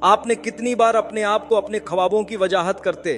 आपने कितनी बार अपने आप को अपने ख्वाबों की वजाहत करते,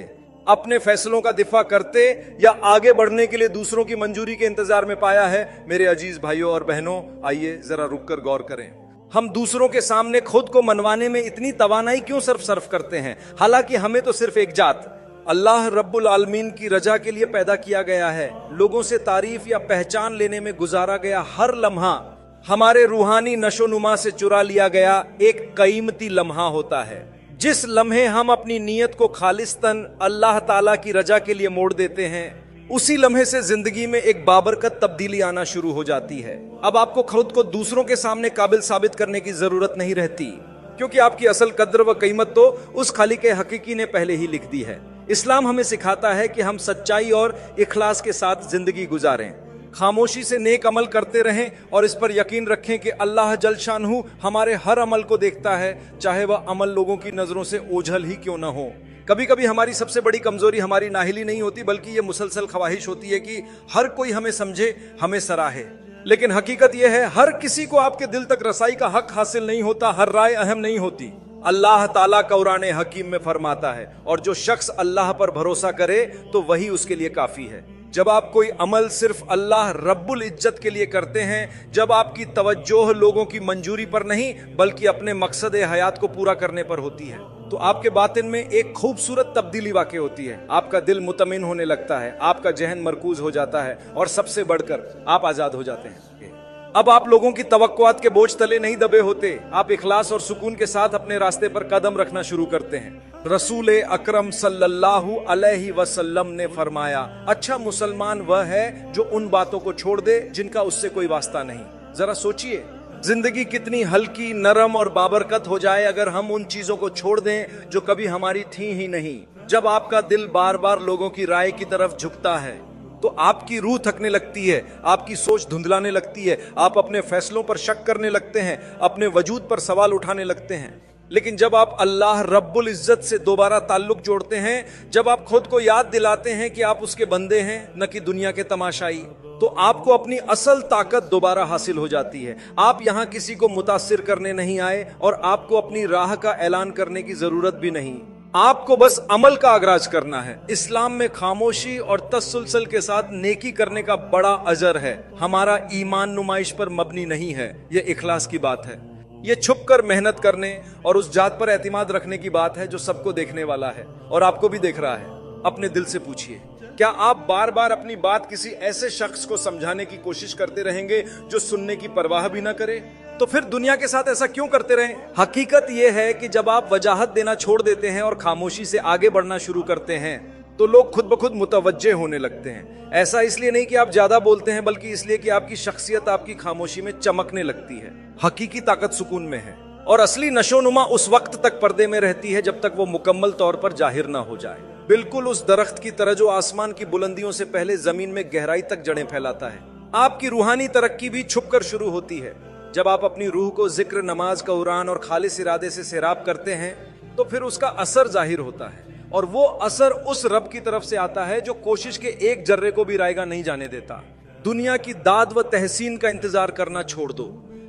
अपने फैसलों का दिफा करते या आगे बढ़ने के लिए दूसरों की मंजूरी के इंतजार में पाया है? मेरे अजीज भाइयों और बहनों, आइए जरा रुककर गौर करें। हम दूसरों के सामने खुद को मनवाने में इतनी तवानाई क्यों सर्फ करते हैं? हालांकि हमें तो सिर्फ एक जात अल्लाह रब्बुल आलमीन की रजा के लिए पैदा किया गया है। लोगों से तारीफ या पहचान लेने में गुजारा गया हर लम्हा हमारे रूहानी नशोनुमा से चुरा लिया गया एक कीमती लम्हा होता है। जिस लम्हे हम अपनी नीयत को खालिस्तन अल्लाह ताला की रजा के लिए मोड़ देते हैं, उसी लम्हे से जिंदगी में एक बाबरकत तब्दीली आना शुरू हो जाती है। अब आपको खुद को दूसरों के सामने काबिल साबित करने की जरूरत नहीं रहती, क्योंकि आपकी असल कद्र व कीमत तो उस खालिक हकीकी ने पहले ही लिख दी है। इस्लाम हमें सिखाता है कि हम सच्चाई और इखलास के साथ जिंदगी गुजारें, खामोशी से नेक अमल करते रहें और इस पर यकीन रखें कि अल्लाह जल शानहू हमारे हर अमल को देखता है, चाहे वह अमल लोगों की नजरों से ओझल ही क्यों न हो। कभी कभी हमारी सबसे बड़ी कमजोरी हमारी नाहिली नहीं होती, बल्कि ये मुसलसल ख्वाहिश होती है कि हर कोई हमें समझे, हमें सराहे। लेकिन हकीकत यह है, हर किसी को आपके दिल तक रसाई का हक हासिल नहीं होता, हर राय अहम नहीं होती। अल्लाह ताला कुरान हकीम में फरमाता है, और जो शख्स अल्लाह पर भरोसा करे तो वही उसके लिए काफी है। जब आप कोई अमल सिर्फ अल्लाह रब्बुल इज्जत के लिए करते हैं, जब आपकी तवज्जोह लोगों की मंजूरी पर नहीं बल्कि अपने मकसद हयात को पूरा करने पर होती है, तो आपके बातिन में एक खूबसूरत तब्दीली वाक़ होती है। आपका दिल मुतमिन होने लगता है, आपका जहन मरकूज हो जाता है और सबसे बढ़कर आप आजाद हो जाते हैं। अब आप लोगों की तवक्कुआत के बोझ तले नहीं दबे होते, आप इखलास और सुकून के साथ अपने रास्ते पर कदम रखना शुरू करते हैं। रसूल अकरम सल्लल्लाहु अलैहि वसल्लम ने फरमाया, अच्छा मुसलमान वह है जो उन बातों को छोड़ दे जिनका उससे कोई वास्ता नहीं। जरा सोचिए, जिंदगी कितनी हल्की, नरम और बाबरकत हो जाए अगर हम उन चीजों को छोड़ दें जो कभी हमारी थी ही नहीं। जब आपका दिल बार बार लोगों की राय की तरफ झुकता है तो आपकी रूह थकने लगती है, आपकी सोच धुंधलाने लगती है, आप अपने फैसलों पर शक करने लगते हैं, अपने वजूद पर सवाल उठाने लगते हैं। लेकिन जब आप अल्लाह रब्बुल इज्जत से दोबारा ताल्लुक जोड़ते हैं, जब आप खुद को याद दिलाते हैं कि आप उसके बंदे हैं न कि दुनिया के तमाशाई, तो आपको अपनी असल ताकत दोबारा हासिल हो जाती है। आप यहाँ किसी को मुतासिर करने नहीं आए और आपको अपनी राह का ऐलान करने की जरूरत भी नहीं। आपको बस अमल का आगाज करना है। इस्लाम में खामोशी और तसलसल के साथ नेकी करने का बड़ा अजर है। हमारा ईमान नुमाइश पर मबनी नहीं है, यह इखलास की बात है। ये छुप कर मेहनत करने और उस जात पर एतमाद रखने की बात है जो सबको देखने वाला है और आपको भी देख रहा है। अपने दिल से पूछिए, क्या आप बार बार अपनी बात किसी ऐसे शख्स को समझाने की कोशिश करते रहेंगे जो सुनने की परवाह भी ना करे? तो फिर दुनिया के साथ ऐसा क्यों करते रहें? हकीकत यह है कि जब आप वजाहत देना छोड़ देते हैं और खामोशी से आगे बढ़ना शुरू करते हैं तो लोग खुद ब खुद मुतवज्जे होने लगते हैं। ऐसा इसलिए नहीं कि आप ज्यादा बोलते हैं, बल्कि इसलिए कि आपकी शख्सियत आपकी खामोशी में चमकने लगती है। हकीकी ताकत सुकून में है और असली नशोनुमा उस वक्त तक पर्दे में रहती है जब तक वो मुकम्मल तौर पर जाहिर ना हो जाए। बिल्कुल उस दरख्त की तरह जो आसमान की बुलंदियों से पहले जमीन में गहराई तक जड़ें फैलाता है। आपकी रूहानी तरक्की भी छुप कर शुरू होती है। जब आप अपनी रूह को जिक्र, नमाज, कुरान और खालिस इरादे से सैराब करते हैं तो फिर उसका असर जाहिर होता है, और वो असर उस रब की तरफ से आता है जो कोशिश के एक जर्रे को भी रायगा नहीं जाने देता। दुनिया की दाद व तहसीन का इंतजार करना छोड़ दो,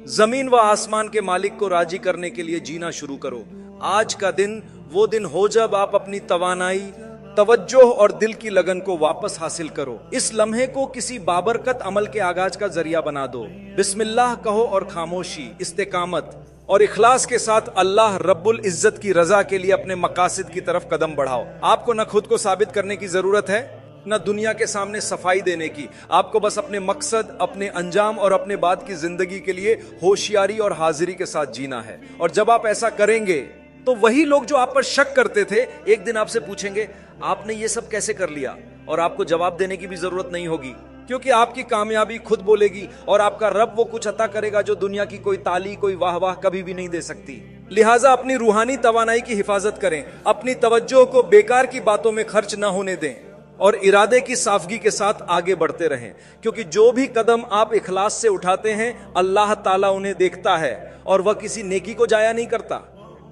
जमीन व आसमान के मालिक को राजी करने के लिए जीना शुरू करो। आज का दिन वो दिन हो जब आप अपनी तवानाई, तवज्जो और दिल की लगन को वापस हासिल करो। इस लम्हे को किसी बाबरकत अमल के आगाज का जरिया बना दो। बिस्मिल्लाह कहो और खामोशी, इस्तेकामत और इखलास के साथ अल्लाह रब्बुल इज्जत की रजा के लिए अपने मकासिद की तरफ कदम बढ़ाओ। आपको न खुद को साबित करने की जरूरत है, न दुनिया के सामने सफाई देने की। आपको बस अपने मकसद, अपने अंजाम और अपने बाद की जिंदगी के लिए होशियारी और हाजिरी के साथ जीना है। और जब आप ऐसा करेंगे तो वही लोग जो आप पर शक करते थे एक दिन आपसे पूछेंगे, आपने ये सब कैसे कर लिया? और आपको जवाब देने की भी जरूरत नहीं होगी, क्योंकि आपकी कामयाबी खुद बोलेगी और आपका रब वो कुछ अता करेगा जो दुनिया की कोई ताली, कोई वाह वाह कभी भी नहीं दे सकती। लिहाजा अपनी रूहानी तवानाई की हिफाजत करें, अपनी तवज्जो को बेकार की बातों में खर्च न होने दें और इरादे की साफगी के साथ आगे बढ़ते रहें, क्योंकि जो भी कदम आप इखलास से उठाते हैं अल्लाह ताला उन्हें देखता है और वह किसी नेकी को जाया नहीं करता।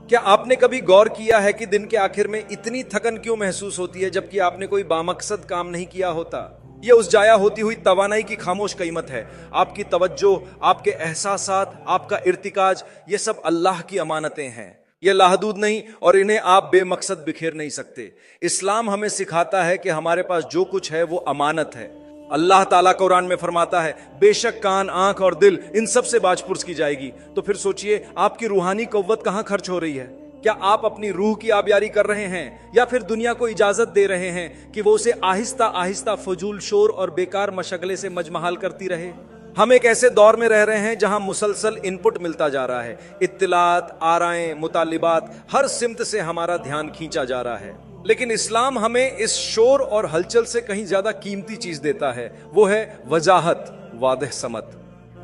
क्या आपने कभी गौर किया है कि दिन के आखिर में इतनी थकन क्यों महसूस होती है जबकि आपने कोई बामकसद काम नहीं किया होता? ये उस जाया होती हुई तवानाई की खामोश कीमत है। आपकी तवज्जो, आपके एहसासात, आपका इर्तिकाज, ये सब अल्लाह की अमानतें हैं। ये लाहदूद नहीं और इन्हें आप बेमकसद बिखेर नहीं सकते। इस्लाम हमें सिखाता है कि हमारे पास जो कुछ है वो अमानत है। अल्लाह ताला कुरान में फरमाता है बेशक कान, आंख और दिल इन सब से बाजपुर्स की जाएगी। तो फिर सोचिए आपकी रूहानी कव्वत कहाँ खर्च हो रही है? क्या आप अपनी रूह की आबियारी कर रहे हैं या फिर दुनिया को इजाजत दे रहे हैं कि वो उसे आहिस्ता आहिस्ता फजूल शोर और बेकार मशगले से मजमहाल करती रहे? हम एक ऐसे दौर में रह रहे हैं जहां मुसलसल इनपुट मिलता जा रहा है। इत्तिलात, आराएं, मुतालिबात, हर सिमत से हमारा ध्यान खींचा जा रहा है। लेकिन इस्लाम हमें इस शोर और हलचल से कहीं ज्यादा कीमती चीज देता है, वो है वजाहत, वादह समत।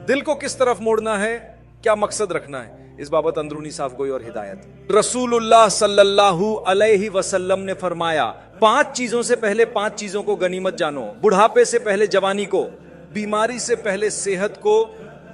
दिल को किस तरफ मोड़ना है, क्या मकसद रखना है, इस बाबत अंदरूनी साफ गोई और हिदायत। रसूलुल्लाह सल्लल्लाहु अलैहि वसल्लम ने फरमाया 5 चीजों से पहले 5 चीजों को गनीमत जानो। बुढ़ापे से पहले जवानी को, बीमारी से पहले सेहत को।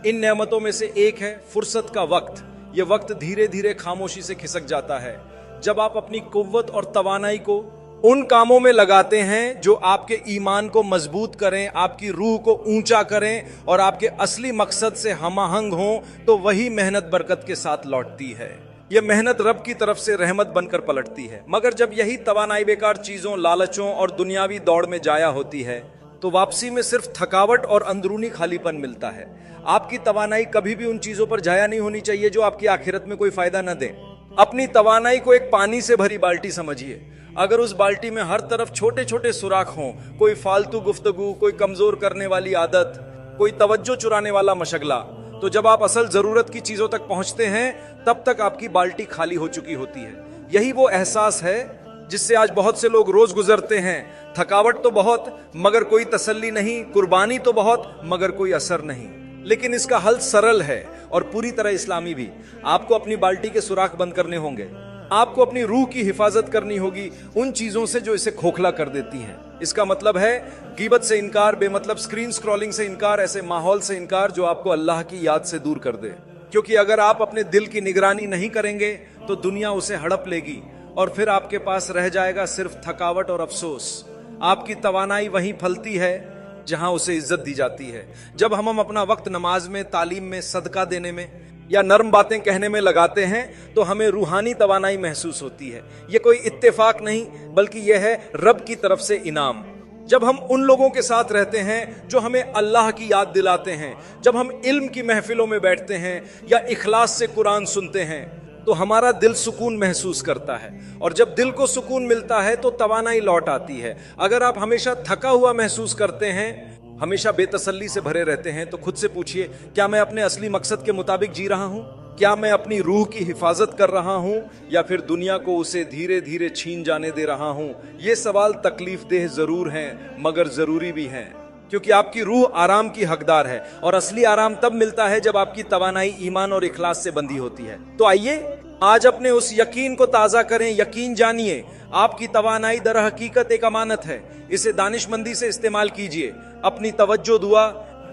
इन नेमतों में से एक है फुर्सत का वक्त। यह वक्त धीरे धीरे खामोशी से खिसक जाता है जब आप अपनी कुव्वत और तवानाई को उन कामों में लगाते हैं जो आपके ईमान को मजबूत करें, आपकी रूह को ऊंचा करें और आपके असली मकसद से हमाहंग हों, तो वही मेहनत बरकत के साथ लौटती है। यह मेहनत रब की तरफ से रहमत बनकर पलटती है। मगर जब यही तवानाई बेकार चीजों, लालचों और दुनियावी दौड़ में जाया होती है तो वापसी में सिर्फ थकावट और अंदरूनी खालीपन मिलता है। आपकी तवानाई कभी भी उन चीजों पर जाया नहीं होनी चाहिए जो आपकी आखिरत में कोई फायदा न दें। अपनी तवानाई को एक पानी से भरी बाल्टी समझिए। अगर उस बाल्टी में हर तरफ छोटे छोटे सुराख हों, कोई फालतू गुफ्तगू, कोई कमजोर करने वाली आदत, कोई तवज्जो चुराने वाला मशगला, तो जब आप असल जरूरत की चीजों तक पहुंचते हैं तब तक आपकी बाल्टी खाली हो चुकी होती है। यही वो एहसास है जिससे आज बहुत से लोग रोज गुजरते हैं। थकावट तो बहुत मगर कोई तसल्ली नहीं, कुर्बानी तो बहुत मगर कोई असर नहीं। लेकिन इसका हल सरल है और पूरी तरह इस्लामी भी। आपको अपनी बाल्टी के सुराख बंद करने होंगे। आपको अपनी रूह की हिफाजत करनी होगी उन चीजों से जो इसे खोखला कर देती हैं। इसका मतलब है गीबत से इनकार, बेमतलब स्क्रीन स्क्रॉलिंग से इनकार, ऐसे माहौल से इनकार जो आपको अल्लाह की याद से दूर कर दे। क्योंकि अगर आप अपने दिल की निगरानी नहीं करेंगे तो दुनिया उसे हड़प लेगी और फिर आपके पास रह जाएगा सिर्फ थकावट और अफसोस। आपकी तवानाई वहीं फलती है जहां उसे इज्जत दी जाती है। जब हम अपना वक्त नमाज में, तालीम में, सदका देने में या नर्म बातें कहने में लगाते हैं तो हमें रूहानी तवानाई महसूस होती है। यह कोई इत्तेफाक नहीं बल्कि यह है रब की तरफ से इनाम। जब हम उन लोगों के साथ रहते हैं जो हमें अल्लाह की याद दिलाते हैं, जब हम इल्म की महफिलों में बैठते हैं या इखलास से कुरान सुनते हैं, तो हमारा दिल सुकून महसूस करता है। और जब दिल को सुकून मिलता है तो तवानाई लौट आती है। अगर आप हमेशा थका हुआ महसूस करते हैं, हमेशा बेतसल्ली से भरे रहते हैं, तो खुद से पूछिए क्या मैं अपने असली मकसद के मुताबिक जी रहा हूं? क्या मैं अपनी रूह की हिफाजत कर रहा हूं या फिर दुनिया को उसे धीरे धीरे छीन जाने दे रहा हूं? ये सवाल तकलीफ देह जरूर हैं मगर जरूरी भी हैं, क्योंकि आपकी रूह आराम की हकदार है और असली आराम तब मिलता है जब आपकी तवानाई ईमान और इखलास से बंधी होती है। तो आइए आज अपने उस यकीन को ताज़ा करें। यकीन जानिए आपकी तवानाई दर हकीकत एक अमानत है। इसे दानिशमंदी से इस्तेमाल कीजिए। अपनी तवज्जो, दुआ,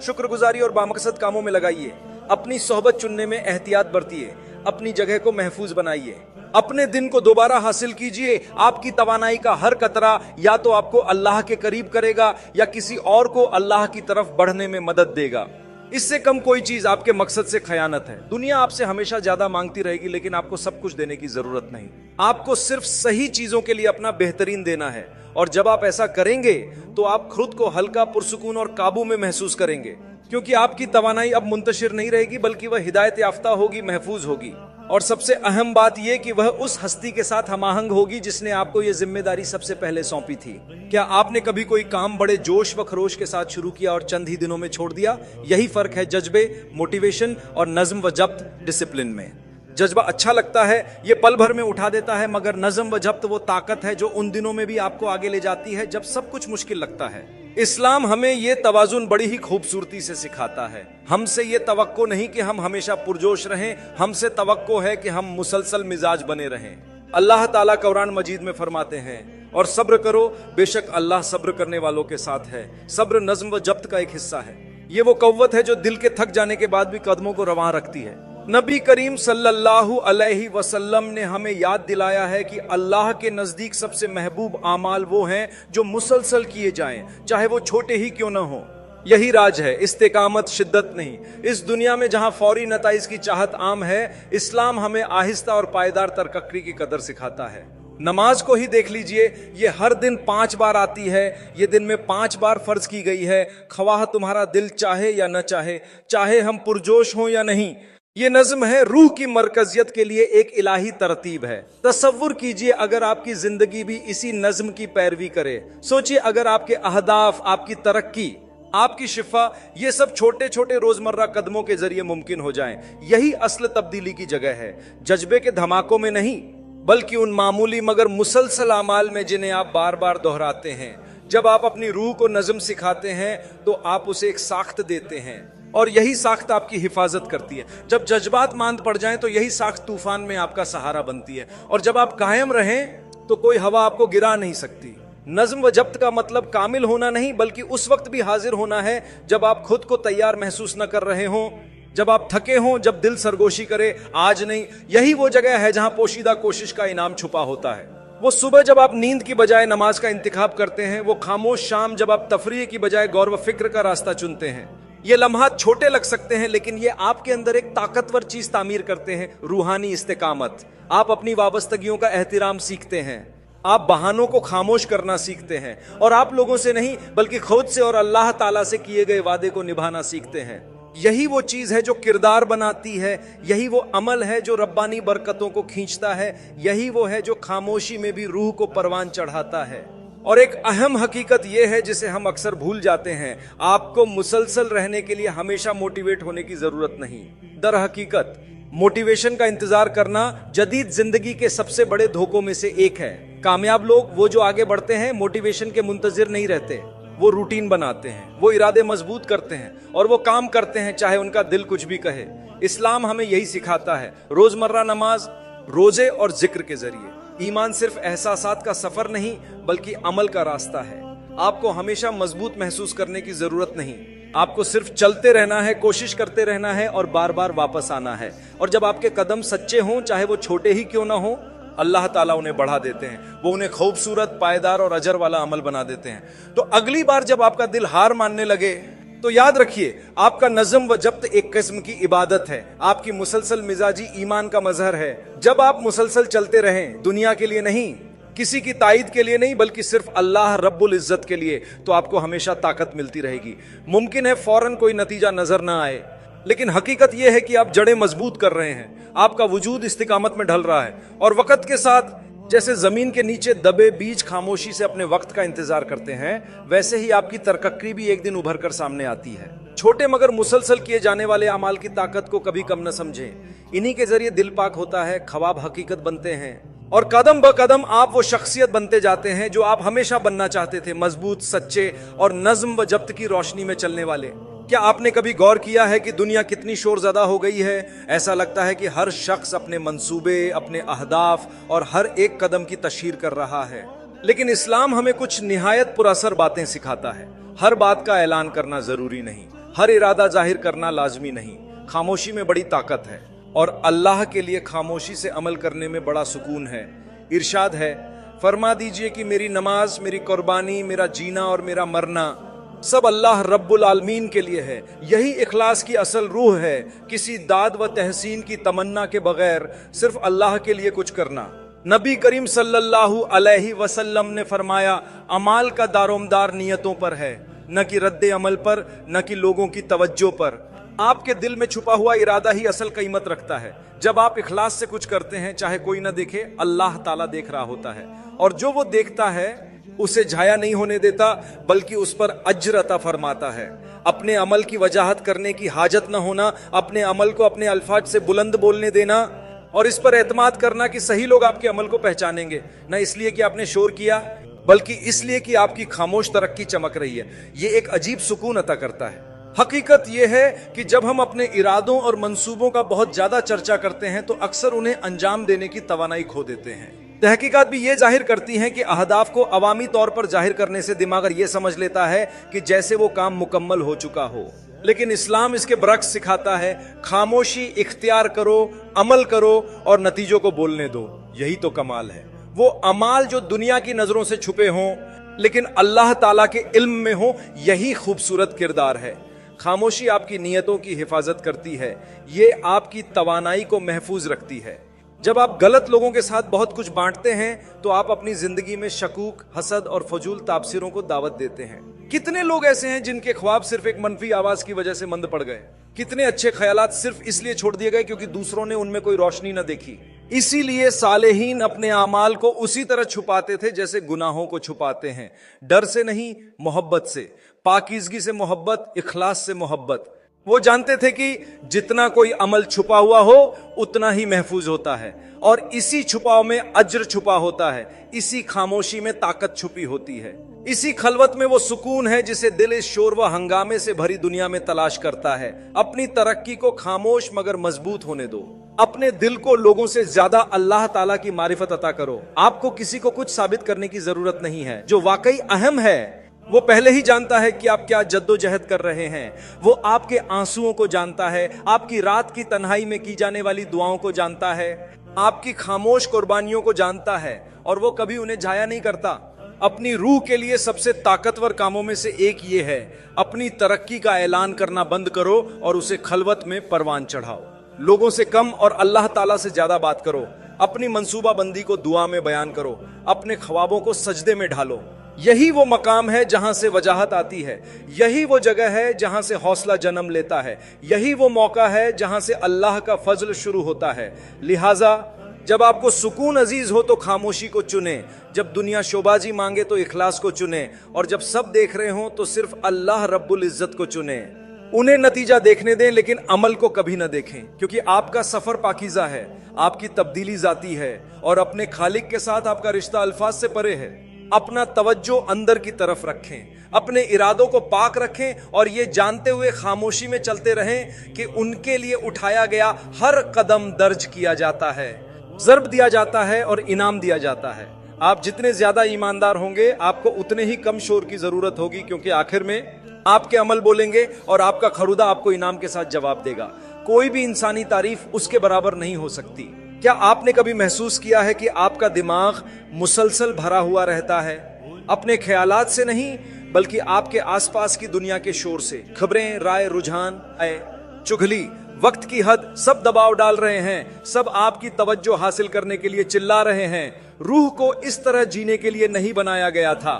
शुक्रगुजारी और बामकसद कामों में लगाइए। अपनी सोहबत चुनने में एहतियात बरतिए। अपनी जगह को महफूज बनाइए। अपने दिन को दोबारा हासिल कीजिए। आपकी तवानाई का हर कतरा या तो आपको अल्लाह के करीब करेगा या किसी और को अल्लाह की तरफ बढ़ने में मदद देगा। इससे कम कोई चीज आपके मकसद से खयानत है। दुनिया आपसे हमेशा ज्यादा मांगती रहेगी लेकिन आपको सब कुछ देने की जरूरत नहीं। आपको सिर्फ सही चीजों के लिए अपना बेहतरीन देना है। और जब आप ऐसा करेंगे तो आप खुद को हल्का, पुरसुकून और काबू में महसूस करेंगे, क्योंकि आपकी तवानाई अब मुंतशिर नहीं रहेगी बल्कि वह हिदायत याफ्ता होगी, महफूज होगी। और सबसे अहम बात यह कि वह उस हस्ती के साथ हमाहंग होगी जिसने आपको यह जिम्मेदारी सबसे पहले सौंपी थी। क्या आपने कभी कोई काम बड़े जोश व खरोश के साथ शुरू किया और चंद ही दिनों में छोड़ दिया? यही फर्क है जज्बे, मोटिवेशन और नज्म व जब्त, डिसिप्लिन में। जज्बा अच्छा लगता है, ये पल भर में उठा देता है, मगर नज्म व जब्त वो ताकत है जो उन दिनों में भी आपको आगे ले जाती है जब सब कुछ मुश्किल लगता है। इस्लाम हमें ये तवाजुन बड़ी ही खूबसूरती से सिखाता है। हमसे ये तवक्को नहीं कि हम हमेशा पुरजोश रहें, हमसे तवक्को है कि हम मुसलसल मिजाज बने रहें। अल्लाह ताला कुरान मजीद में फरमाते हैं, और सब्र करो, बेशक अल्लाह सब्र करने वालों के साथ है। सब्र नज्म व जब्त का एक हिस्सा है। ये वो कव्वत है जो दिल के थक जाने के बाद भी कदमों को रवां रखती है। नबी करीम सल्लल्लाहु अलैहि वसल्लम ने हमें याद दिलाया है कि अल्लाह के नजदीक सबसे महबूब आमाल वो हैं जो मुसलसल किए जाएं, चाहे वो छोटे ही क्यों न हो। यही राज है, इस्तेकामत, शिद्दत नहीं। इस दुनिया में जहां फौरी नताइज की चाहत आम है, इस्लाम हमें आहिस्ता और पायदार तरक्की की कदर सिखाता है। नमाज को ही देख लीजिए, ये हर दिन 5 बार आती है, ये दिन में 5 बार फर्ज की गई है, ख्वाह तुम्हारा दिल चाहे या न चाहे, चाहे हम पुरजोश हों या नहीं। ये नज्म है, रूह की मरकजियत के लिए एक इलाही तरतीब है। तसव्वुर कीजिए अगर आपकी जिंदगी भी इसी नज्म की पैरवी करे। सोचिए अगर आपके अहदाफ, आपकी तरक्की, आपकी शिफा, ये सब छोटे छोटे रोजमर्रा कदमों के जरिए मुमकिन हो जाएं। यही असल तब्दीली की जगह है, जज्बे के धमाकों में नहीं, बल्कि उन मामूली मगर मुसलसल अमाल में जिन्हें आप बार बार दोहराते हैं। जब आप अपनी रूह को नज़म सिखाते हैं तो आप उसे एक साख्त देते हैं, और यही साख्त आपकी हिफाजत करती है। जब जज्बात मांद पड़ जाएं तो यही साख्त तूफान में आपका सहारा बनती है, और जब आप कायम रहें तो कोई हवा आपको गिरा नहीं सकती। नज्म व जब्त का मतलब कामिल होना नहीं, बल्कि उस वक्त भी हाजिर होना है जब आप खुद को तैयार महसूस न कर रहे हों, जब आप थके हों, जब दिल सरगोशी करे आज नहीं। यही वो जगह है जहां पोशीदा कोशिश का इनाम छुपा होता है। वो सुबह जब आप नींद की बजाय नमाज का इंतखाब करते हैं, वो खामोश शाम जब आप तफरीह की बजाय गौर व फिक्र का रास्ता चुनते हैं। ये लम्हात छोटे लग सकते हैं, लेकिन ये आपके अंदर एक ताकतवर चीज तामीर करते हैं, रूहानी इस्तेकामत। आप अपनी वाबस्तगियों का एहतिराम सीखते हैं, आप बहानों को खामोश करना सीखते हैं, और आप लोगों से नहीं बल्कि खुद से और अल्लाह ताला से किए गए वादे को निभाना सीखते हैं। यही वो चीज है जो किरदार बनाती है, यही वो अमल है जो रब्बानी बरकतों को खींचता है, यही वो है जो खामोशी में भी रूह को परवान चढ़ाता है। और एक अहम हकीकत यह है जिसे हम अक्सर भूल जाते हैं, आपको मुसलसल रहने के लिए हमेशा मोटिवेट होने की जरूरत नहीं। दर हकीकत मोटिवेशन का इंतजार करना जदीद जिंदगी के सबसे बड़े धोखों में से एक है। कामयाब लोग वो जो आगे बढ़ते हैं मोटिवेशन के मुंतजिर नहीं रहते, वो रूटीन बनाते हैं, वो इरादे मजबूत करते हैं, और वो काम करते हैं चाहे उनका दिल कुछ भी कहे। इस्लाम हमें यही सिखाता है, रोजमर्रा नमाज, रोजे और जिक्र के जरिए। ईमान सिर्फ एहसासात का सफर नहीं बल्कि अमल का रास्ता है। आपको हमेशा मजबूत महसूस करने की जरूरत नहीं, आपको सिर्फ चलते रहना है, कोशिश करते रहना है और बार बार वापस आना है। और जब आपके कदम सच्चे हों, चाहे वो छोटे ही क्यों ना हो, अल्लाह ताला उन्हें बढ़ा देते हैं, वो उन्हें खूबसूरत, पायदार और अजर वाला अमल बना देते हैं। तो अगली बार जब आपका दिल हार मानने लगे तो याद रखिए, आपका नज़म व जब्त एक किस्म की इबादत है, आपकी मुसलसल मिजाजी ईमान का मजहर है। जब आप मुसलसल चलते रहें, दुनिया के लिए नहीं, किसी की ताईद के लिए नहीं, बल्कि सिर्फ अल्लाह रब्बुल इज्जत के लिए, तो आपको हमेशा ताकत मिलती रहेगी। मुमकिन है फौरन कोई नतीजा नजर ना आए, लेकिन हकीकत यह है कि आप जड़ें मजबूत कर रहे हैं, आपका वजूद इस्तिकामत में ढल रहा है, और वक्त के साथ जैसे जमीन के नीचे दबे बीज खामोशी से अपने वक्त का इंतजार करते हैं, वैसे ही आपकी तरक्की भी एक दिन उभर कर सामने आती है। छोटे मगर मुसलसल किए जाने वाले अमाल की ताकत को कभी कम न समझें। इन्हीं के जरिए दिल पाक होता है, ख्वाब हकीकत बनते हैं, और कदम ब कदम आप वो शख्सियत बनते जाते हैं जो आप हमेशा बनना चाहते थे, मजबूत, सच्चे और नज्म व जब्त की रोशनी में चलने वाले। क्या आपने कभी गौर किया है कि दुनिया कितनी शोरज़दा हो गई है? ऐसा लगता है कि हर शख्स अपने मंसूबे, अपने अहदाफ और हर एक कदम की तशहीर कर रहा है, लेकिन इस्लाम हमें कुछ निहायत पुरअसर बातें सिखाता है। हर बात का ऐलान करना जरूरी नहीं, हर इरादा जाहिर करना लाजमी नहीं। खामोशी में बड़ी ताकत है, और अल्लाह के लिए खामोशी से अमल करने में बड़ा सुकून है। इरशाद है, फरमा दीजिए कि मेरी नमाज, मेरी कुर्बानी, मेरा जीना और मेरा मरना सब अल्लाह रब्बुल आलमीन के लिए है। यही इखलास की असल रूह है, किसी दाद व तहसीन की तमन्ना के बगैर सिर्फ अल्लाह के लिए कुछ करना। नबी करीम सल्लल्लाहु अलैहि वसल्लम ने फरमाया, अमाल का दारोमदार नियतों पर है, न कि रद्द अमल पर, न कि लोगों की तवज्जो पर। आपके दिल में छुपा हुआ इरादा ही असल कीमत रखता है। जब आप इखलास से कुछ करते हैं, चाहे कोई न देखे, अल्लाह ताला देख रहा होता है, और जो वो देखता है उसे झाया नहीं होने देता, बल्कि उस पर अज्र अता फरमाता है। अपने अमल की वजाहत करने की हाजत न होना, अपने अमल को अपने अल्फाज से बुलंद बोलने देना, और इस पर एतमाद करना कि सही लोग आपके अमल को पहचानेंगे, न इसलिए कि आपने शोर किया, बल्कि इसलिए कि आपकी खामोश तरक्की चमक रही है। ये एक अजीब सुकून अता करता है। हकीकत यह है कि जब हम अपने इरादों और मंसूबों का बहुत ज्यादा चर्चा करते हैं, तो अक्सर उन्हें अंजाम देने की तवानाई खो देते हैं। तहकीकात भी ये जाहिर करती हैं कि अहदाफ को अवामी तौर पर जाहिर करने से दिमाग ये समझ लेता है कि जैसे वो काम मुकम्मल हो चुका हो, लेकिन इस्लाम इसके बरक्स सिखाता है, खामोशी इख्तियार करो, अमल करो और नतीजों को बोलने दो। यही तो कमाल है। वो अमाल जो दुनिया की नजरों से छुपे हों, लेकिन अल्लाह ताला के इल्म में हो, यही खूबसूरत किरदार है। खामोशी आपकी नियतों की हिफाजत करती है, ये आपकी तवानाई को महफूज रखती है। जब आप गलत लोगों के साथ बहुत कुछ बांटते हैं तो आप अपनी जिंदगी में शकूक, हसद और फजूल ताबसिरों को दावत देते हैं। कितने लोग ऐसे हैं जिनके ख्वाब सिर्फ एक मनफी आवाज की वजह से मंद पड़ गए? कितने अच्छे ख्यालात सिर्फ इसलिए छोड़ दिए गए क्योंकि दूसरों ने उनमें कोई रोशनी न देखी। इसीलिए सालेहीन अपने आमाल को उसी तरह छुपाते थे जैसे गुनाहों को छुपाते हैं, डर से नहीं, मोहब्बत से, पाकीज़गी से मोहब्बत, इखलास से मोहब्बत। वो जानते थे कि जितना कोई अमल छुपा हुआ हो उतना ही महफूज होता है, और इसी छुपाव में अज्र छुपा होता है, इसी खामोशी में ताकत छुपी होती है, इसी खलवत में वो सुकून है जिसे दिल इस शोर व हंगामे से भरी दुनिया में तलाश करता है। अपनी तरक्की को खामोश मगर मजबूत होने दो। अपने दिल को लोगों से ज्यादा अल्लाह ताला की मारिफत अता करो। आपको किसी को कुछ साबित करने की जरूरत नहीं है। जो वाकई अहम है वो पहले ही जानता है कि आप क्या जद्दोजहद कर रहे हैं। वो आपके आंसुओं को जानता है, आपकी रात की तन्हाई में की जाने वाली दुआओं को जानता है, आपकी खामोश कुर्बानियों को जानता है, और वो कभी उन्हें जाया नहीं करता। अपनी रूह के लिए सबसे ताकतवर कामों में से एक ये है, अपनी तरक्की का ऐलान करना बंद करो और उसे खलवत में परवान चढ़ाओ। लोगों से कम और अल्लाह ताला से ज्यादा बात करो। अपनी मंसूबा बंदी को दुआ में बयान करो। अपने ख्वाबों को सजदे में ढालो। यही वो मकाम है जहां से वजाहत आती है, यही वो जगह है जहां से हौसला जन्म लेता है, यही वो मौका है जहां से अल्लाह का फजल शुरू होता है। लिहाजा जब आपको सुकून अजीज हो तो खामोशी को चुने, जब दुनिया शोबाजी मांगे तो इखलास को चुने, और जब सब देख रहे हो तो सिर्फ अल्लाह रब्बुल इज्जत को चुने। उन्हें नतीजा देखने दें लेकिन अमल को कभी न देखें, क्योंकि आपका सफर पाकीज़ा है, आपकी तब्दीली जाती है, और अपने खालिक के साथ आपका रिश्ता अल्फाज से परे है। अपना तवज्जो अंदर की तरफ रखें, अपने इरादों को पाक रखें, और ये जानते हुए खामोशी में चलते रहें कि उनके लिए उठाया गया हर कदम दर्ज किया जाता है, ज़र्ब दिया जाता है और इनाम दिया जाता है। आप जितने ज्यादा ईमानदार होंगे आपको उतने ही कम शोर की जरूरत होगी, क्योंकि आखिर में आपके अमल बोलेंगे और आपका खरुदा आपको इनाम के साथ जवाब देगा। कोई भी इंसानी तारीफ उसके बराबर नहीं हो सकती। क्या आपने कभी महसूस किया है कि आपका दिमाग मुसलसल भरा हुआ रहता है? अपने ख्यालात से नहीं बल्कि आपके आसपास की दुनिया के शोर से। खबरें, राय, रुझान, चुगली, वक्त की हद, सब दबाव डाल रहे हैं, सब आपकी तवज्जो हासिल करने के लिए चिल्ला रहे हैं। रूह को इस तरह जीने के लिए नहीं बनाया गया था।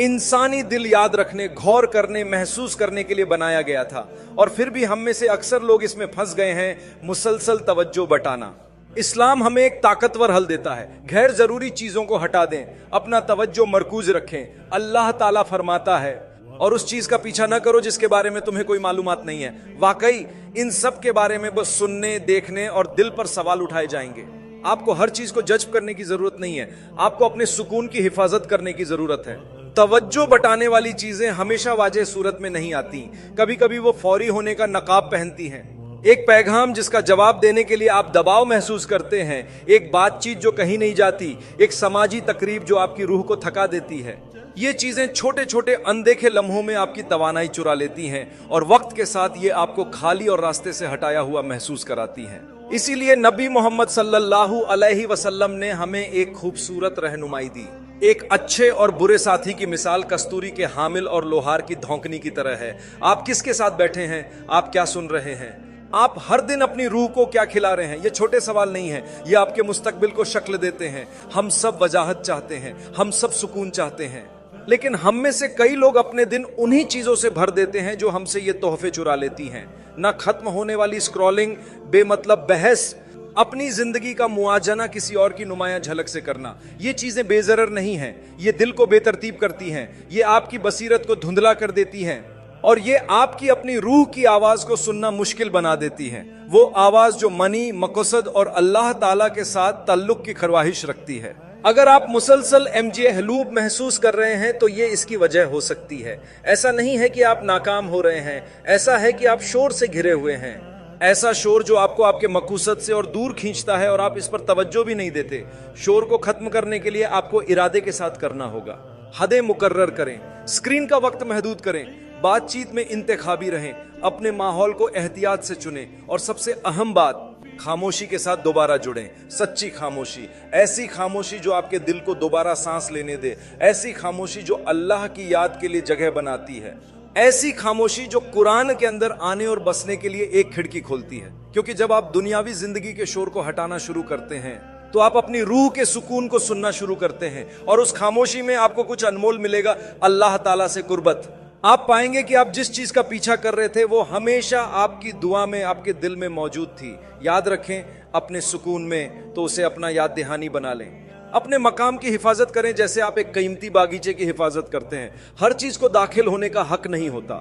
इंसानी दिल याद रखने, गौर करने, महसूस करने के लिए बनाया गया था, और फिर भी हम में से अक्सर लोग इसमें फंस गए हैं, मुसलसल तवज्जो बटाना। इस्लाम हमें एक ताकतवर हल देता है, गैर जरूरी चीजों को हटा दें, अपना तवज्जो मरकूज रखें। अल्लाह ताला फरमाता है, और उस चीज का पीछा न करो जिसके बारे में तुम्हें कोई मालूमात नहीं है। वाकई इन सब के बारे में बस सुनने, देखने और दिल पर सवाल उठाए जाएंगे। आपको हर चीज को जज्ब करने की जरूरत नहीं है, आपको अपने सुकून की हिफाजत करने की जरूरत है। तवज्जो बटाने वाली चीजें हमेशा वाजे सूरत में नहीं आती, कभी कभी वो फौरी होने का नकाब पहनती हैं। एक पैगाम जिसका जवाब देने के लिए आप दबाव महसूस करते हैं, एक बातचीत जो कहीं नहीं जाती, एक समाजी तकरीब जो आपकी रूह को थका देती है। ये चीजें छोटे छोटे अनदेखे लम्हों में आपकी तवानाई चुरा लेती हैं, और वक्त के साथ ये आपको खाली और रास्ते से हटाया हुआ महसूस कराती हैं। इसीलिए नबी मोहम्मद सल्लल्लाहु अलैहि वसल्लम ने हमें एक खूबसूरत रहनुमाई दी। एक अच्छे और बुरे साथी की मिसाल कस्तूरी के हामिल और लोहार की धौंकनी की तरह है। आप किसके साथ बैठे हैं, आप क्या सुन रहे हैं, आप हर दिन अपनी रूह को क्या खिला रहे हैं, ये छोटे सवाल नहीं है, ये आपके मुस्तकबिल को शक्ल देते हैं। हम सब वजाहत चाहते हैं, हम सब सुकून चाहते हैं, लेकिन हम में से कई लोग अपने दिन उन्हीं चीजों से भर देते हैं जो हमसे ये तोहफे चुरा लेती हैं। ना खत्म होने वाली स्क्रॉलिंग, बेमतलब बहस, अपनी जिंदगी का मुआजना किसी और की नुमायां झलक से करना, ये चीजें बेजरर नहीं हैं, ये दिल को बेतरतीब करती हैं, ये आपकी बसीरत को धुंधला कर देती हैं, और ये आपकी अपनी रूह की आवाज को सुनना मुश्किल बना देती है। वो आवाज जो मनी, मकसद और अल्लाह ताला के साथ ताल्लुक की ख्वाहिश रखती है। अगर आप मुसलसल एमजे हलूब महसूस कर रहे हैं तो ये इसकी वजह हो सकती है। ऐसा नहीं है कि आप नाकाम हो रहे हैं, ऐसा है कि आप शोर से घिरे हुए हैं। ऐसा शोर जो आपको आपके मकूसद से और दूर खींचता है, और आप इस पर तवज्जो भी नहीं देते। शोर को खत्म करने के लिए आपको इरादे के साथ करना होगा। हदें मुकर्रर करें, स्क्रीन का वक्त महदूद करें, बातचीत में इंतखाबी रहें, अपने माहौल को एहतियात से चुनें, और सबसे अहम बात, खामोशी के साथ दोबारा जुड़ें, सच्ची खामोशी, ऐसी खामोशी जो आपके दिल को दोबारा सांस लेने दे, ऐसी खामोशी जो अल्लाह की याद के लिए जगह बनाती है, ऐसी खामोशी जो कुरान के अंदर आने और बसने के लिए एक खिड़की खोलती है। क्योंकि जब आप दुनियावी जिंदगी के शोर को हटाना शुरू करते हैं तो आप अपनी रूह के सुकून को सुनना शुरू करते हैं, और उस खामोशी में आपको कुछ अनमोल मिलेगा, अल्लाह ताला से कुर्बत। आप पाएंगे कि आप जिस चीज का पीछा कर रहे थे वो हमेशा आपकी दुआ में, आपके दिल में मौजूद थी। याद रखें, अपने सुकून में तो उसे अपना याद दहानी बना लें। अपने मकाम की हिफाजत करें जैसे आप एक कीमती बागीचे की हिफाजत करते हैं। हर चीज को दाखिल होने का हक नहीं होता,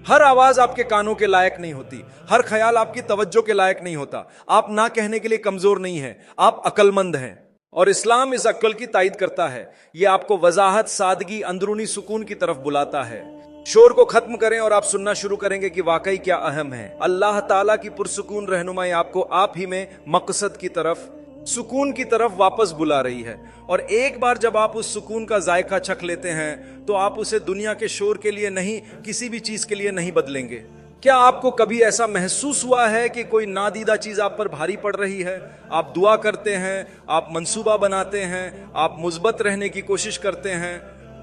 हर आवाज आपके कानों के लायक नहीं होती, हर ख्याल आपकी तवज्जो के लायक नहीं होता। आप ना कहने के लिए कमजोर नहीं हैं, आप अक्लमंद हैं, और इस्लाम इस अक्ल की तायद करता है। ये आपको वजाहत, सादगी, अंदरूनी सुकून की तरफ बुलाता है। शोर को खत्म करें और आप सुनना शुरू करेंगे कि वाकई क्या अहम है। अल्लाह ताला की पुरसुकून रहनुमाई आपको आप ही में मकसद की तरफ, सुकून की तरफ वापस बुला रही है। और एक बार जब आप उस सुकून का जायका चख लेते हैं तो आप उसे दुनिया के शोर के लिए नहीं, किसी भी चीज के लिए नहीं बदलेंगे। क्या आपको कभी ऐसा महसूस हुआ है कि कोई नादीदा चीज आप पर भारी पड़ रही है? आप दुआ करते हैं, आप मंसूबा बनाते हैं, आप मुस्बत रहने की कोशिश करते हैं,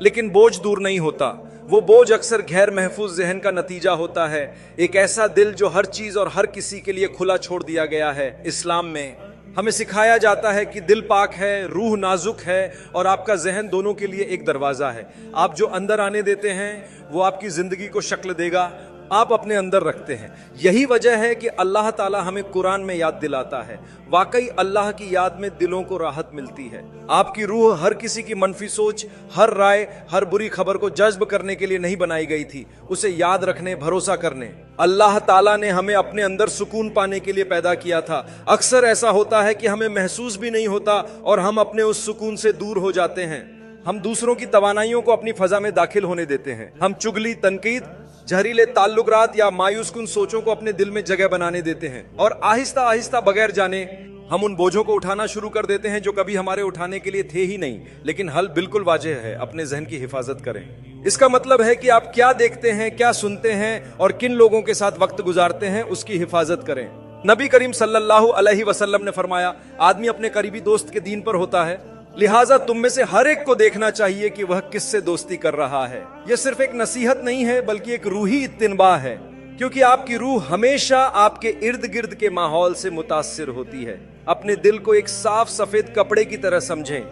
लेकिन बोझ दूर नहीं होता। वो बोझ अक्सर गैर महफूज जहन का नतीजा होता है। एक ऐसा दिल जो हर चीज और हर किसी के लिए खुला छोड़ दिया गया है। इस्लाम में हमें सिखाया जाता है कि दिल पाक है, रूह नाजुक है, और आपका जहन दोनों के लिए एक दरवाजा है। आप जो अंदर आने देते हैं वो आपकी जिंदगी को शक्ल देगा, आप अपने अंदर रखते हैं। यही वजह है कि अल्लाह ताला हमें कुरान में याद दिलाता है। वाकई अल्लाह की याद में दिलों को राहत मिलती है। आपकी रूह हर किसी की मनफी सोच, हर राय, हर बुरी खबर को जज्ब करने के लिए नहीं बनाई गई थी, उसे याद रखने, भरोसा करने। अल्लाह ताला ने हमें अपने अंदर सुकून पाने के लिए पैदा किया था। अक्सर ऐसा होता है कि हमें महसूस भी नहीं होता और हम अपने उस सुकून से दूर हो जाते हैं। हम दूसरों की तवानाइयों को अपनी फजा में दाखिल होने देते हैं। हम चुगली, तनकीद, जहरीले ताल्लुकात या मायूसकुन सोचों को अपने दिल में जगह बनाने देते हैं, और आहिस्ता आहिस्ता बगैर जाने हम उन बोझों को उठाना शुरू कर देते हैं जो कभी हमारे उठाने के लिए थे ही नहीं। लेकिन हल बिल्कुल वाजह है, अपने जहन की हिफाजत करें। इसका मतलब है कि आप क्या देखते हैं, क्या सुनते हैं और किन लोगों के साथ वक्त गुजारते हैं, उसकी हिफाजत करें। नबी करीम सल्लल्लाहु अलैहि वसल्लम ने फरमाया, आदमी अपने करीबी दोस्त के दीन पर होता है, लिहाजा तुम में से हर एक को देखना चाहिए कि वह किससे दोस्ती कर रहा है। यह सिर्फ एक नसीहत नहीं है बल्कि एक रूही इत्तिनबा है, क्योंकि आपकी रूह हमेशा आपके इर्द गिर्द के माहौल से मुतासिर होती है। अपने दिल को एक साफ सफेद कपड़े की तरह समझें।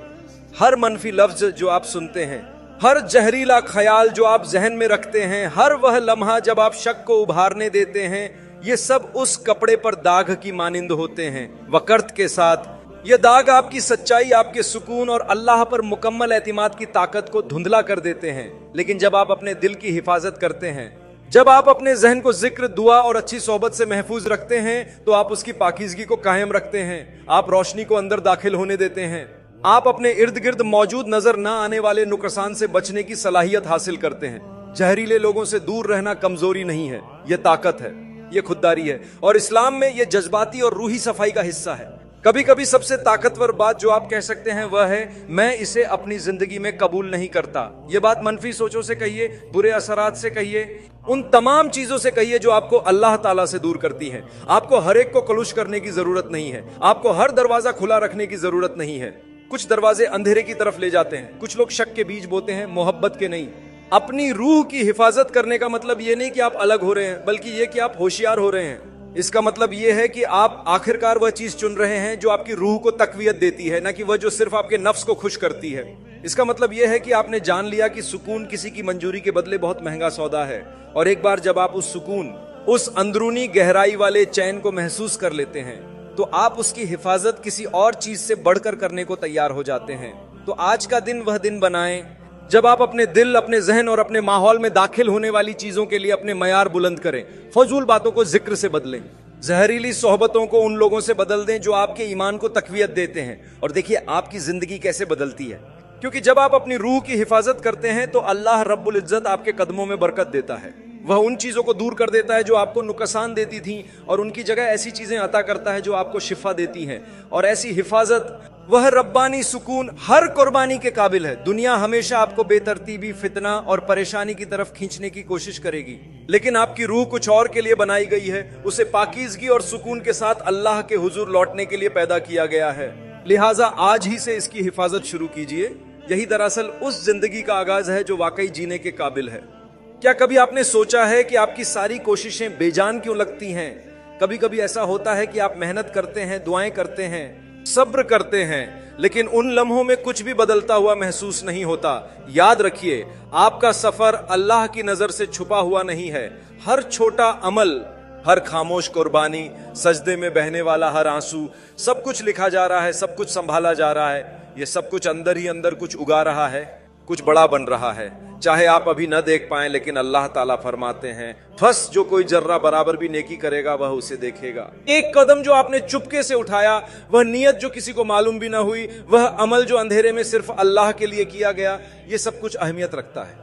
हर मनफी लफ्ज जो आप सुनते हैं, हर जहरीला ख्याल जो आप जहन में रखते हैं, हर वह लम्हा जब आप शक को उभारने देते हैं, ये सब उस कपड़े पर दाग की मानिंद होते हैं। वक़्त के साथ ये दाग आपकी सच्चाई, आपके सुकून और अल्लाह पर मुकम्मल एतिमाद की ताकत को धुंधला कर देते हैं। लेकिन जब आप अपने दिल की हिफाजत करते हैं, जब आप अपने जहन को जिक्र, दुआ और अच्छी सोहबत से महफूज रखते हैं, तो आप उसकी पाकीज़गी को कायम रखते हैं। आप रोशनी को अंदर दाखिल होने देते हैं। आप अपने इर्द गिर्द मौजूद नजर न आने वाले नुकसान से बचने की सलाहियत हासिल करते हैं। जहरीले लोगों से दूर रहना कमजोरी नहीं है, यह ताकत है, यह खुददारी है। और इस्लाम में यह जज्बाती और रूही सफाई का हिस्सा है। कभी कभी सबसे ताकतवर बात जो आप कह सकते हैं वह है, मैं इसे अपनी जिंदगी में कबूल नहीं करता। यह बात मनफी सोचों से कहिए, बुरे असरात से कहिए, उन तमाम चीजों से कहिए जो आपको अल्लाह ताला से दूर करती हैं। आपको हर एक को कलुश करने की जरूरत नहीं है। आपको हर दरवाजा खुला रखने की जरूरत नहीं है। कुछ दरवाजे अंधेरे की तरफ ले जाते हैं, कुछ लोग शक के बीज बोते हैं, मोहब्बत के नहीं। अपनी रूह की हिफाजत करने का मतलब ये नहीं कि आप अलग हो रहे हैं, बल्कि ये कि आप होशियार हो रहे हैं। इसका मतलब यह है कि आप आखिरकार वह चीज चुन रहे हैं जो आपकी रूह को तकवीयत देती है, न कि वह जो सिर्फ आपके नफ्स को खुश करती है। इसका मतलब यह है कि आपने जान लिया कि सुकून किसी की मंजूरी के बदले बहुत महंगा सौदा है। और एक बार जब आप उस सुकून, उस अंदरूनी गहराई वाले चैन को महसूस कर लेते हैं, तो आप उसकी हिफाजत किसी और चीज से बढ़कर करने को तैयार हो जाते हैं। तो आज का दिन वह दिन बनाएं जब आप अपने दिल, अपने जहन और अपने माहौल में दाखिल होने वाली चीजों के लिए अपने मयार बुलंद करें। फजूल बातों को जिक्र से बदलें, जहरीली सोहबतों को उन लोगों से बदल दें जो आपके ईमान को तकवीयत देते हैं। और देखिए आपकी जिंदगी कैसे बदलती है, क्योंकि जब आप अपनी रूह की हिफाजत करते हैं तो अल्लाह रब्बुल इज्जत आपके कदमों में बरकत देता है। वह उन चीजों को दूर कर देता है जो आपको नुकसान देती थी, और उनकी जगह ऐसी चीजें अता करता है जो आपको शिफा देती हैं। और ऐसी हिफाजत वह रब्बानी सुकून हर कुर्बानी के काबिल है। दुनिया हमेशा आपको बेतरतीबी, फितना और परेशानी की तरफ खींचने की कोशिश करेगी, लेकिन आपकी रूह कुछ और के लिए बनाई गई है। उसे पाकीज़गी और सुकून के साथ अल्लाह के हुजूर लौटने के लिए पैदा किया गया है। लिहाजा आज ही से इसकी हिफाजत शुरू कीजिए। यही दरअसल उस जिंदगी का आगाज है जो वाकई जीने के काबिल है। क्या कभी आपने सोचा है कि आपकी सारी कोशिशें बेजान क्यों लगती हैं? कभी कभी ऐसा होता है कि आप मेहनत करते हैं, दुआएं करते हैं, सब्र करते हैं, लेकिन उन लम्हों में कुछ भी बदलता हुआ महसूस नहीं होता। याद रखिए, आपका सफर अल्लाह की नजर से छुपा हुआ नहीं है। हर छोटा अमल, हर खामोश कुर्बानी, सजदे में बहने वाला हर आंसू, सब कुछ लिखा जा रहा है, सब कुछ संभाला जा रहा है। ये सब कुछ अंदर ही अंदर कुछ उगा रहा है, कुछ बड़ा बन रहा है। चाहे आप अभी न देख पाएं, लेकिन अल्लाह ताला फरमाते हैं, फस जो कोई जर्रा बराबर भी नेकी करेगा वह उसे देखेगा। एक कदम जो आपने चुपके से उठाया, वह नियत जो किसी को मालूम भी ना हुई, वह अमल जो अंधेरे में सिर्फ अल्लाह के लिए किया गया, ये सब कुछ अहमियत रखता है।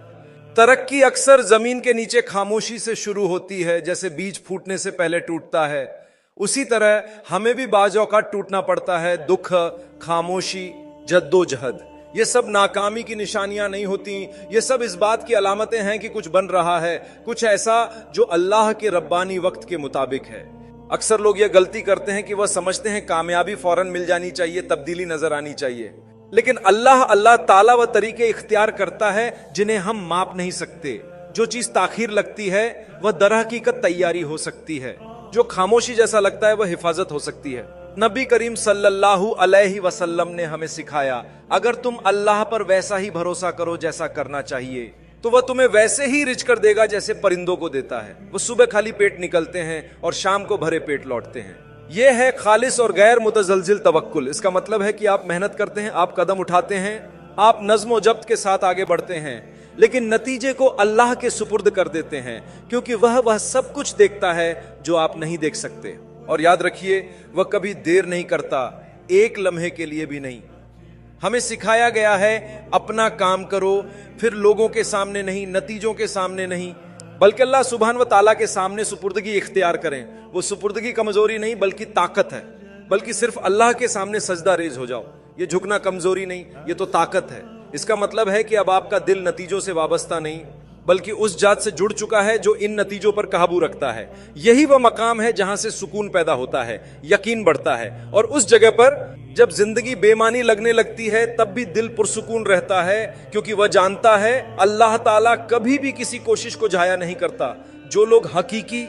तरक्की अक्सर जमीन के नीचे खामोशी से शुरू होती है। जैसे बीज फूटने से पहले टूटता है, उसी तरह हमें भी बाज़ औक़ात टूटना पड़ता है। दुख, खामोशी, जद्दोजहद, ये सब नाकामी की निशानियां नहीं होती। ये सब इस बात की अलामतें हैं कि कुछ बन रहा है, कुछ ऐसा जो अल्लाह के रब्बानी वक्त के मुताबिक है। अक्सर लोग ये गलती करते हैं कि वह समझते हैं कामयाबी फौरन मिल जानी चाहिए, तब्दीली नजर आनी चाहिए, लेकिन अल्लाह ताला वह तरीके इख्तियार करता है जिन्हें हम माप नहीं सकते। जो चीज ताखीर लगती है वह दरहकीकत तैयारी हो सकती है, जो खामोशी जैसा लगता है वह हिफाजत हो सकती है। नबी करीम सल्लल्लाहु अलैहि वसल्लम ने हमें सिखाया, अगर तुम अल्लाह पर वैसा ही भरोसा करो जैसा करना चाहिए, तो वह तुम्हें वैसे ही रिच कर देगा जैसे परिंदों को देता है। वो सुबह खाली पेट निकलते हैं और शाम को भरे पेट लौटते हैं। यह है खालिस और गैर मुतजलजिल तवक्कुल। इसका मतलब है कि आप मेहनत करते हैं, आप कदम उठाते हैं, आप नज्म व जब्त के साथ आगे बढ़ते हैं, लेकिन नतीजे को अल्लाह के सुपुर्द कर देते हैं, क्योंकि वह सब कुछ देखता है जो आप नहीं देख सकते। और याद रखिए, वह कभी देर नहीं करता, एक लम्हे के लिए भी नहीं। हमें सिखाया गया है, अपना काम करो, फिर लोगों के सामने नहीं, नतीजों के सामने नहीं, बल्कि अल्लाह सुभान व ताला के सामने सुपुर्दगी इख्तियार करें। वो सुपुर्दगी कमजोरी नहीं बल्कि ताकत है, बल्कि सिर्फ अल्लाह के सामने सजदा रेज हो जाओ। ये झुकना कमजोरी नहीं, ये तो ताकत है। इसका मतलब है कि अब आपका दिल नतीजों से वाबस्ता नहीं, बल्कि उस जात से जुड़ चुका है जो इन नतीजों पर काबू रखता है। यही वह मकाम है जहां से सुकून पैदा होता है, यकीन बढ़ता है। और उस जगह पर जब जिंदगी बेमानी लगने लगती है, तब भी दिल पुरसुकून रहता है, क्योंकि वह जानता है अल्लाह ताला कभी भी किसी कोशिश को जाया नहीं करता। जो लोग हकीकी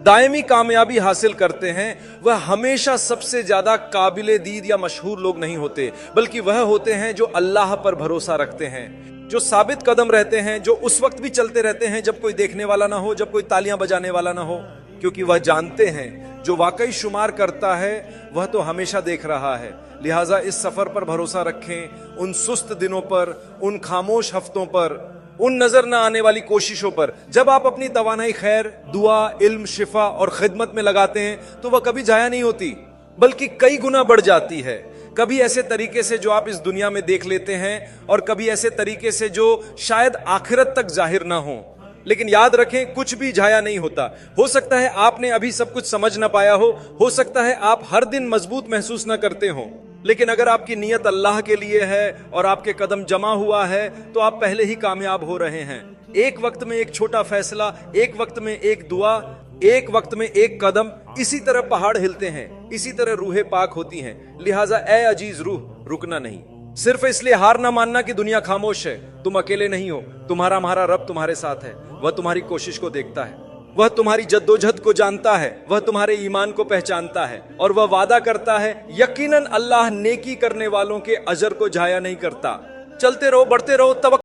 दायमी कामयाबी हासिल करते हैं, वह हमेशा सबसे ज्यादा काबिले दीद या मशहूर लोग नहीं होते, बल्कि वह होते हैं जो अल्लाह पर भरोसा रखते हैं, जो साबित कदम रहते हैं, जो उस वक्त भी चलते रहते हैं जब कोई देखने वाला ना हो, जब कोई तालियां बजाने वाला ना हो, क्योंकि वह जानते हैं जो वाकई शुमार करता है वह तो हमेशा देख रहा है। लिहाजा इस सफर पर भरोसा रखें, उन सुस्त दिनों पर, उन खामोश हफ्तों पर, उन नजर न आने वाली कोशिशों पर। जब आप अपनी तवानाई खैर, दुआ, इल्म, शिफा और खिदमत में लगाते हैं तो वह कभी जाया नहीं होती, बल्कि कई गुना बढ़ जाती है। कभी ऐसे तरीके से जो आप इस दुनिया में देख लेते हैं, और कभी ऐसे तरीके से जो शायद आखिरत तक जाहिर ना हो। लेकिन याद रखें, कुछ भी जाया नहीं होता। हो सकता है आपने अभी सब कुछ समझ ना पाया हो सकता है आप हर दिन मजबूत महसूस ना करते हो, लेकिन अगर आपकी नीयत अल्लाह के लिए है और आपके कदम जमा हुआ है, तो आप पहले ही कामयाब हो रहे हैं। एक वक्त में एक छोटा फैसला, एक वक्त में एक दुआ, एक वक्त में एक कदम, इसी तरह पहाड़ हिलते हैं, इसी तरह रूहें पाक होती हैं। लिहाजा ए अजीज रूह, रुकना नहीं। सिर्फ इसलिए हार ना मानना कि दुनिया खामोश है। तुम अकेले नहीं हो, तुम्हारा रब तुम्हारे साथ है। वह तुम्हारी कोशिश को देखता है, वह तुम्हारी जद्दोजहद को जानता है, वह तुम्हारे ईमान को पहचानता है, और वह वादा करता है, यकीनन अल्लाह नेकी करने वालों के अजर को जाया नहीं करता। चलते रहो, बढ़ते रहो, तवक्कुल